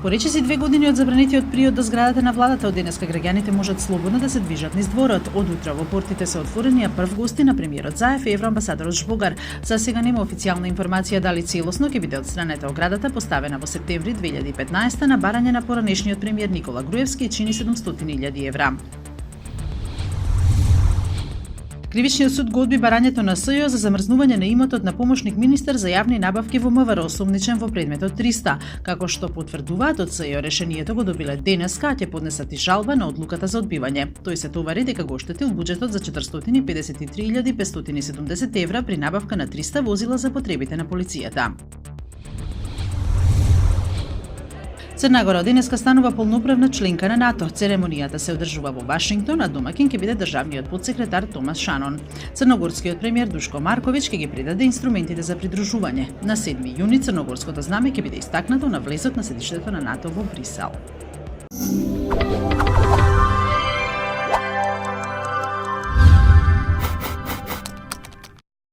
Поречиси 2 години од забранетиот приод до зградата на владата, од денеска граѓаните можат слободно да се движат низ дворот. Од утре во портите се отворени, а прв гости на премиерот Заев и евроамбасадорот Жбогар. За сега нема официјална информација дали целосно ќе биде отстранета оградата поставена во септември 2015 на барање на поранешниот премиер Никола Груевски и чини 700.000 евра. Кривичниот суд го одби барањето на СЈО за замрзнување на имотот на помошник министер за јавни набавки во МВР осомничен во предметот 300. Како што потврдуваат од СЈО, решението го добиле денеска, а ќе поднесат и жалба на одлуката за одбивање. Тој се товари дека го оштетил буџетот за 453.570 евра при набавка на 300 возила за потребите на полицијата. Црна Гора денеска станува полноправна членка на НАТО. Церемонијата се одржува во Вашингтон, а домакин ќе биде државниот подсекретар Томас Шанон. Црногорскиот премиер Душко Марковиќ ќе ги предаде инструментите за придружување. На 7 јуни црногорското знаме ќе биде истакнато на влезот на седиштето на НАТО во Брисел.